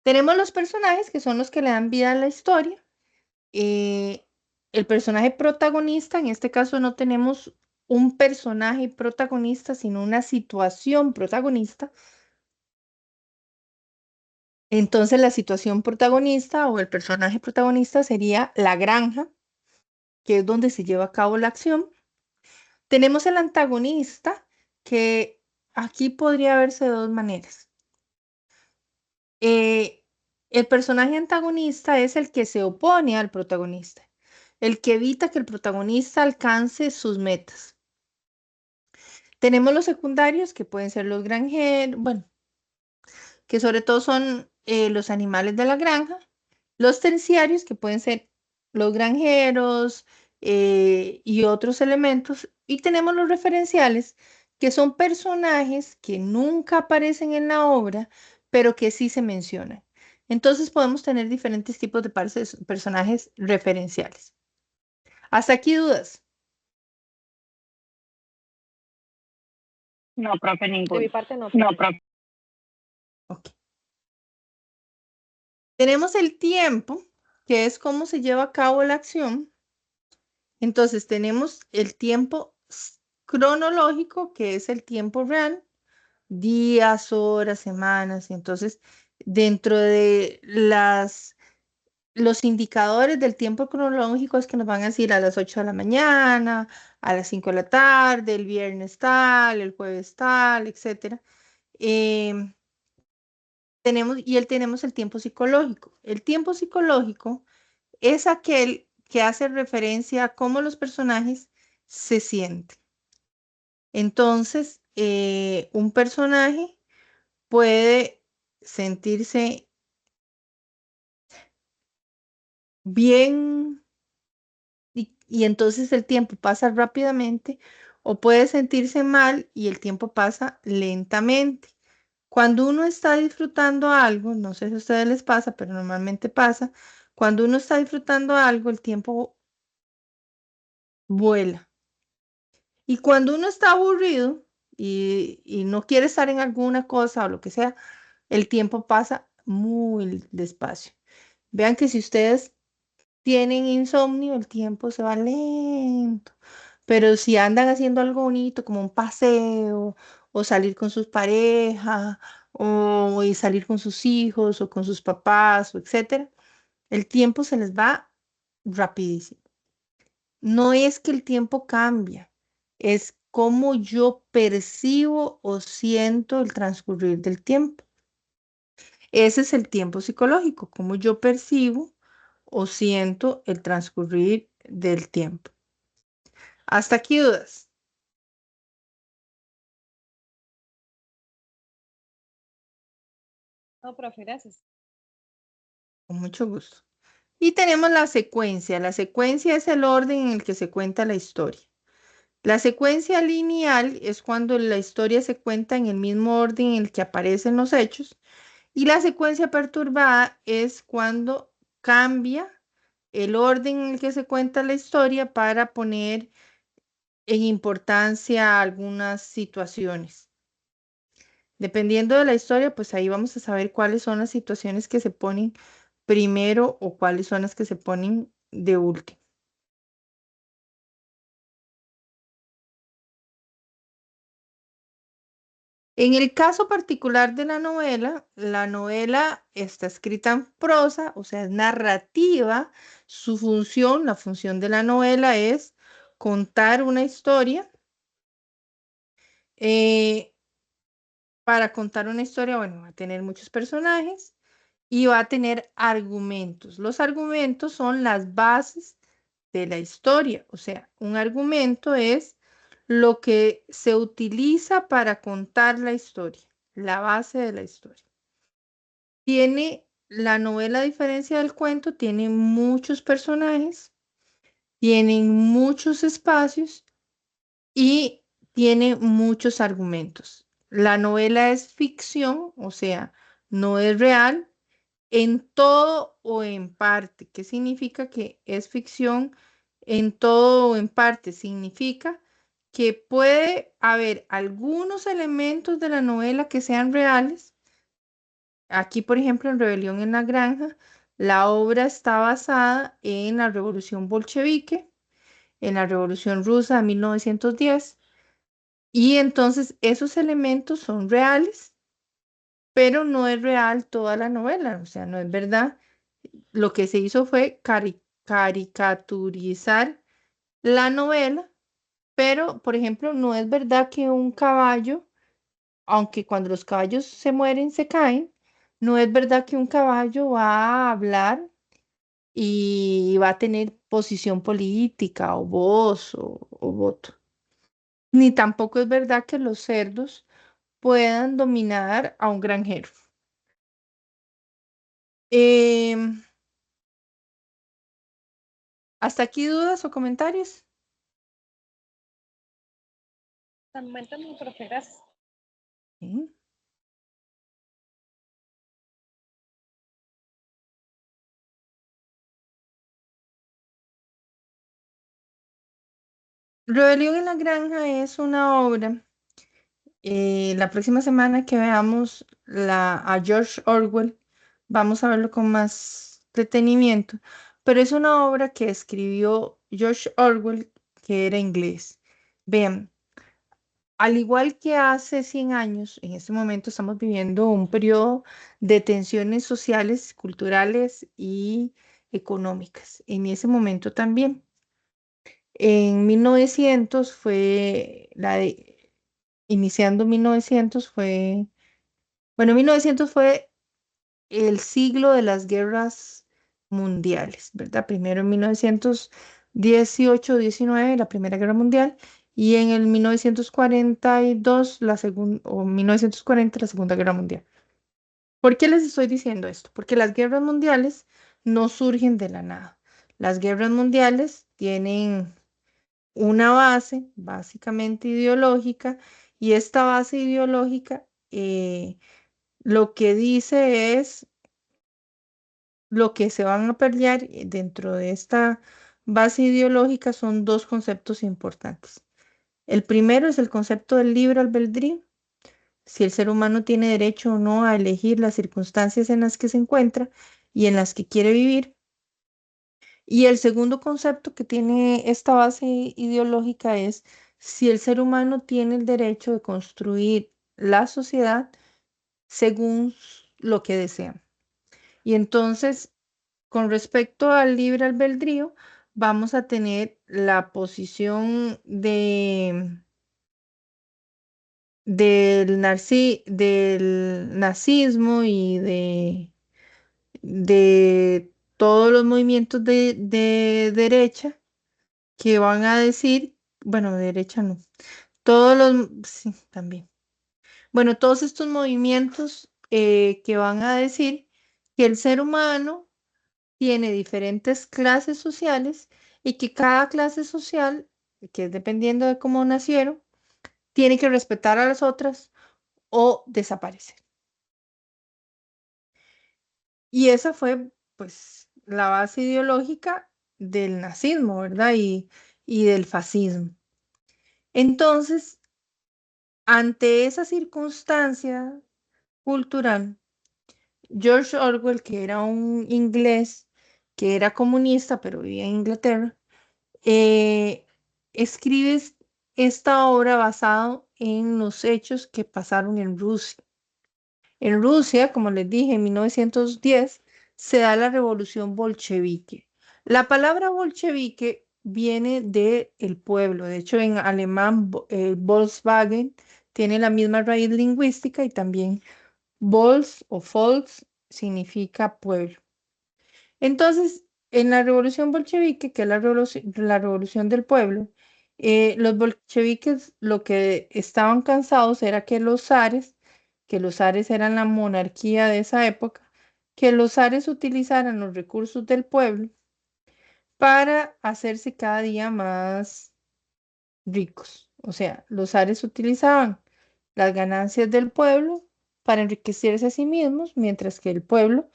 Tenemos los personajes que son los que le dan vida a la historia. El personaje protagonista, en este caso no tenemos un personaje protagonista, sino una situación protagonista. Entonces la situación protagonista o el personaje protagonista sería la granja, que es donde se lleva a cabo la acción. Tenemos el antagonista, que aquí podría verse de dos maneras. El personaje antagonista es el que se opone al protagonista, el que evita que el protagonista alcance sus metas. Tenemos los secundarios, que pueden ser los granjeros, bueno, que sobre todo son los animales de la granja. Los terciarios, que pueden ser los granjeros y otros elementos. Y tenemos los referenciales, que son personajes que nunca aparecen en la obra, pero que sí se mencionan. Entonces podemos tener diferentes tipos de personajes referenciales. ¿Hasta aquí dudas? No, profe, De mi ninguno. parte no. No, profe. Ok. Tenemos el tiempo, que es cómo se lleva a cabo la acción. Entonces tenemos el tiempo cronológico, que es el tiempo real, días, horas, semanas. Y entonces, dentro de los indicadores del tiempo cronológico es que nos van a decir a las 8 de la mañana, a las 5 de la tarde, el viernes tal, el jueves tal, etc. Tenemos el tiempo psicológico. El tiempo psicológico es aquel que hace referencia a cómo los personajes se sienten. Entonces, un personaje puede sentirse bien y entonces el tiempo pasa rápidamente, o puede sentirse mal y el tiempo pasa lentamente. Cuando uno está disfrutando algo, no sé si a ustedes les pasa, pero normalmente pasa, cuando uno está disfrutando algo, el tiempo vuela. Y cuando uno está aburrido y no quiere estar en alguna cosa o lo que sea, el tiempo pasa muy despacio. Vean que si ustedes tienen insomnio, el tiempo se va lento. Pero si andan haciendo algo bonito, como un paseo, o salir con sus parejas, o y salir con sus hijos, o con sus papás, o etcétera, el tiempo se les va rapidísimo. No es que el tiempo cambia, es cómo yo percibo o siento el transcurrir del tiempo. Ese es el tiempo psicológico, cómo yo percibo o siento el transcurrir del tiempo. ¿Hasta aquí dudas? No, profe, gracias. Con mucho gusto. Y tenemos la secuencia. La secuencia es el orden en el que se cuenta la historia. La secuencia lineal es cuando la historia se cuenta en el mismo orden en el que aparecen los hechos. Y la secuencia perturbada es cuando cambia el orden en el que se cuenta la historia para poner en importancia algunas situaciones. Dependiendo de la historia, pues ahí vamos a saber cuáles son las situaciones que se ponen primero o cuáles son las que se ponen de último. En el caso particular de la novela está escrita en prosa, o sea, es narrativa. Su función, la función de la novela es contar una historia. Para contar una historia, bueno, va a tener muchos personajes y va a tener argumentos. Los argumentos son las bases de la historia. O sea, un argumento es lo que se utiliza para contar la historia, la base de la historia. Tiene la novela, a diferencia del cuento, tiene muchos personajes, tienen muchos espacios y tiene muchos argumentos. La novela es ficción, o sea, no es real en todo o en parte. ¿Qué significa que es ficción en todo o en parte? Significa que puede haber algunos elementos de la novela que sean reales. Aquí, por ejemplo, en Rebelión en la Granja, la obra está basada en la Revolución Bolchevique, en la Revolución Rusa de 1910. Y entonces esos elementos son reales, pero no es real toda la novela, o sea, no es verdad. Lo que se hizo fue caricaturizar la novela, pero, por ejemplo, no es verdad que un caballo, aunque cuando los caballos se mueren, se caen, no es verdad que un caballo va a hablar y va a tener posición política o voz o voto. Ni tampoco es verdad que los cerdos puedan dominar a un granjero. Em, ¿Hasta aquí dudas o comentarios? Hasta el momento no, profe, gracias. Sí. Rebelión en la Granja es una obra. La próxima semana que veamos a George Orwell, vamos a verlo con más detenimiento, pero es una obra que escribió George Orwell, que era inglés. Vean, al igual que hace 100 años, en este momento estamos viviendo un periodo de tensiones sociales, culturales y económicas. En ese momento también. En 1900 fue iniciando 1900 fue, bueno, 1900 fue el siglo de las guerras mundiales, ¿verdad? Primero en 1918-19 la Primera Guerra Mundial, y en el 1942 la segunda, o 1940 la Segunda Guerra Mundial. ¿Por qué les estoy diciendo esto? Porque las guerras mundiales no surgen de la nada. Las guerras mundiales tienen una base básicamente ideológica, y esta base ideológica lo que dice es lo que se van a pelear dentro de esta base ideológica son dos conceptos importantes. El primero es el concepto del libre albedrío, si el ser humano tiene derecho o no a elegir las circunstancias en las que se encuentra y en las que quiere vivir. Y el segundo concepto que tiene esta base ideológica es si el ser humano tiene el derecho de construir la sociedad según lo que desea. Y entonces, con respecto al libre albedrío, vamos a tener la posición del nazismo y de todos los movimientos de derecha que van a decir, bueno, de derecha no, sí, también. Bueno, todos estos movimientos que van a decir que el ser humano tiene diferentes clases sociales y que cada clase social, que es dependiendo de cómo nacieron, tiene que respetar a las otras o desaparecer. Y esa fue, pues, la base ideológica del nazismo, ¿verdad? Y del fascismo. Entonces, ante esa circunstancia cultural, George Orwell, que era un inglés, que era comunista, pero vivía en Inglaterra, eh, escribe esta obra basado en los hechos que pasaron en Rusia. En Rusia, como les dije, en 1910 se da la revolución bolchevique. La palabra bolchevique viene de el pueblo. De hecho, en alemán, Volkswagen tiene la misma raíz lingüística y también Volks o Volks significa pueblo. Entonces, en la revolución bolchevique, que es la revolución del pueblo, los bolcheviques lo que estaban cansados era que los zares eran la monarquía de esa época, que los zares utilizaran los recursos del pueblo para hacerse cada día más ricos. O sea, los zares utilizaban las ganancias del pueblo para enriquecerse a sí mismos, mientras que el pueblo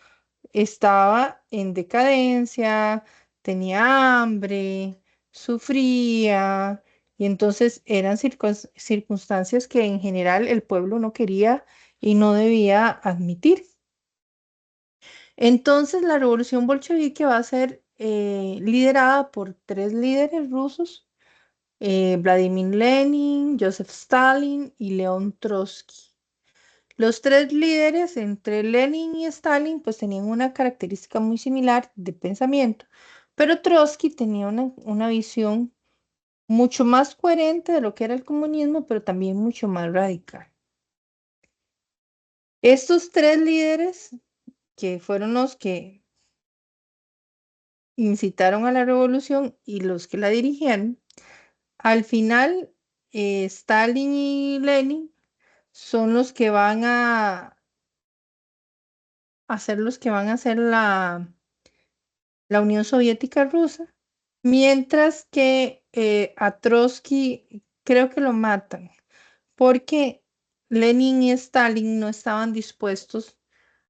estaba en decadencia, tenía hambre, sufría, y entonces eran circunstancias que en general el pueblo no quería y no debía admitir. Entonces la revolución bolchevique va a ser liderada por tres líderes rusos, Vladimir Lenin, Joseph Stalin y León Trotsky. Los tres líderes, entre Lenin y Stalin, pues tenían una característica muy similar de pensamiento, pero Trotsky tenía una visión mucho más coherente de lo que era el comunismo, pero también mucho más radical. Estos tres líderes, que fueron los que incitaron a la revolución y los que la dirigieron, al final Stalin y Lenin son los que van a ser los que van a hacer la Unión Soviética rusa, mientras que a Trotsky creo que lo matan, porque Lenin y Stalin no estaban dispuestos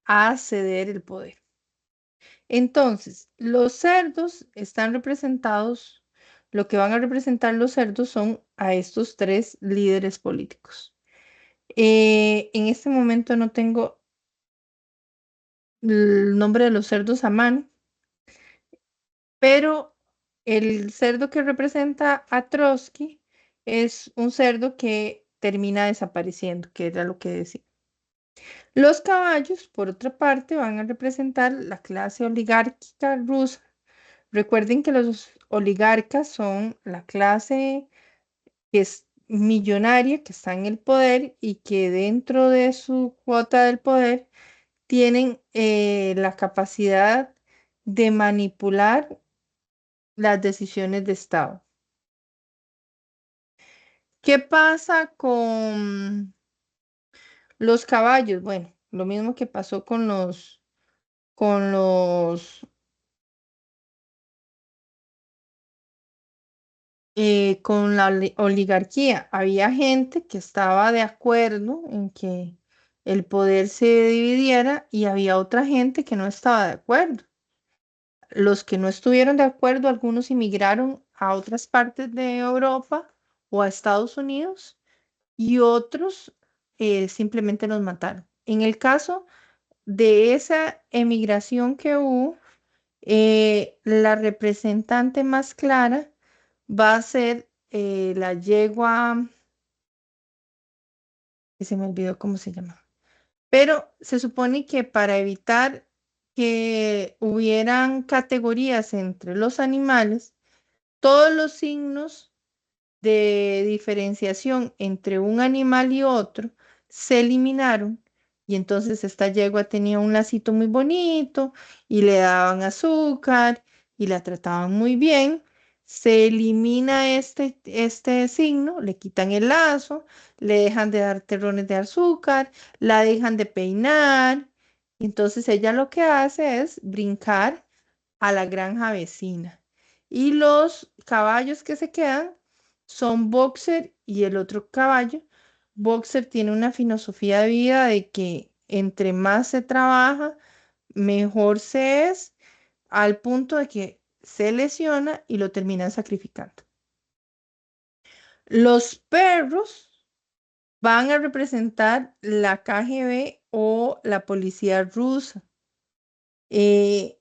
a ceder el poder. Entonces, los cerdos están representados, lo que van a representar los cerdos son a estos tres líderes políticos. En este momento no tengo el nombre de los cerdos a mano, pero el cerdo que representa a Trotsky es un cerdo que termina desapareciendo, que era lo que decía. Los caballos, por otra parte, van a representar la clase oligárquica rusa. Recuerden que los oligarcas son la clase que es millonaria, que está en el poder y que dentro de su cuota del poder tienen la capacidad de manipular las decisiones de Estado. ¿Qué pasa con los caballos? Bueno, lo mismo que pasó con con la oligarquía. Había gente que estaba de acuerdo en que el poder se dividiera y había otra gente que no estaba de acuerdo. Los que no estuvieron de acuerdo, algunos emigraron a otras partes de Europa o a Estados Unidos y otros simplemente los mataron. En el caso de esa emigración que hubo, la representante más clara va a ser la yegua, que se me olvidó cómo se llama, pero se supone que para evitar que hubieran categorías entre los animales, todos los signos de diferenciación entre un animal y otro se eliminaron y entonces esta yegua tenía un lacito muy bonito y le daban azúcar y la trataban muy bien. Se elimina este signo, le quitan el lazo, le dejan de dar terrones de azúcar, la dejan de peinar. Entonces ella lo que hace es brincar a la granja vecina. Y los caballos que se quedan son Boxer y el otro caballo. Boxer tiene una filosofía de vida de que entre más se trabaja, mejor se es, al punto de que se lesiona y lo terminan sacrificando. Los perros van a representar la KGB o la policía rusa. Eh,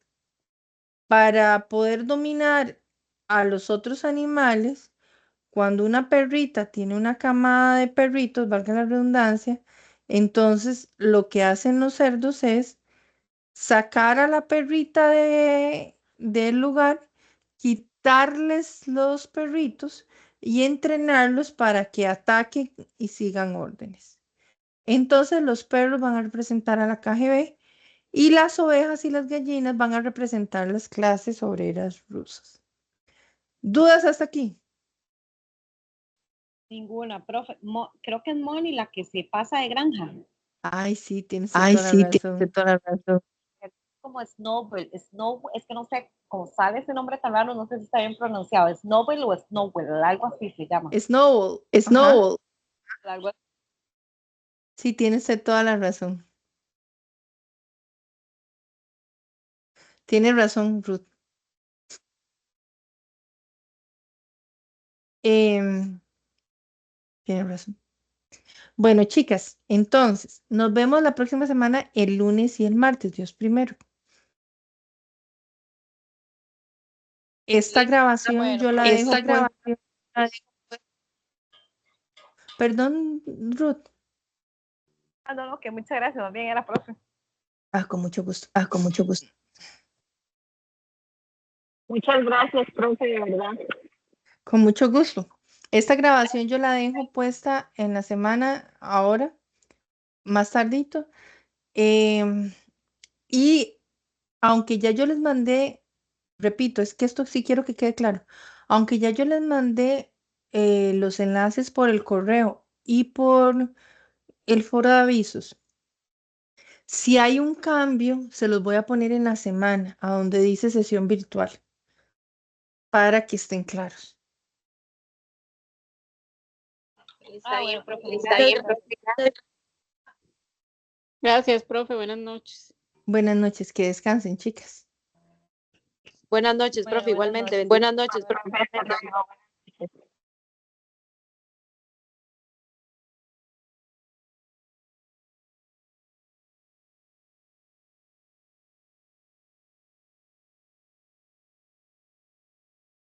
para poder dominar a los otros animales, cuando una perrita tiene una camada de perritos, valga la redundancia, entonces lo que hacen los cerdos es sacar a la perrita del lugar, darles los perritos y entrenarlos para que ataquen y sigan órdenes. Entonces los perros van a representar a la KGB y las ovejas y las gallinas van a representar las clases obreras rusas. ¿Dudas hasta aquí? Ninguna, profe. Creo que es Moni la que se pasa de granja. Ay, sí, tienes toda la razón. toda la razón. Como Snowball, es que no sé cómo sale ese nombre tan raro, no sé si está bien pronunciado, Snowball o Snowball, algo así se llama. Snowball. Snowball. Algo así. Sí, tienes toda la razón. Tienes razón, Ruth. Tienes razón. Bueno, chicas, entonces, nos vemos la próxima semana, el lunes y el martes, Dios primero. Esta grabación bueno, yo la esta dejo grabación Perdón, Ruth. No, que muchas gracias, más bien era profe. Con mucho gusto. con mucho gusto. Muchas gracias, profe, de verdad. Con mucho gusto. Esta grabación yo la dejo puesta en la semana ahora, más tardito. Y aunque ya yo les mandé, repito, es que esto sí quiero que quede claro, aunque ya yo les mandé los enlaces por el correo y por el foro de avisos, si hay un cambio, se los voy a poner en la semana, a donde dice sesión virtual, para que estén claros. Está bien, profe. Está bien, profe. Gracias, profe. Buenas noches. Buenas noches, que descansen, chicas. Buenas noches, Bueno, profe. buenas Igualmente. noches. Buenas noches, profe. Profe, hasta luego.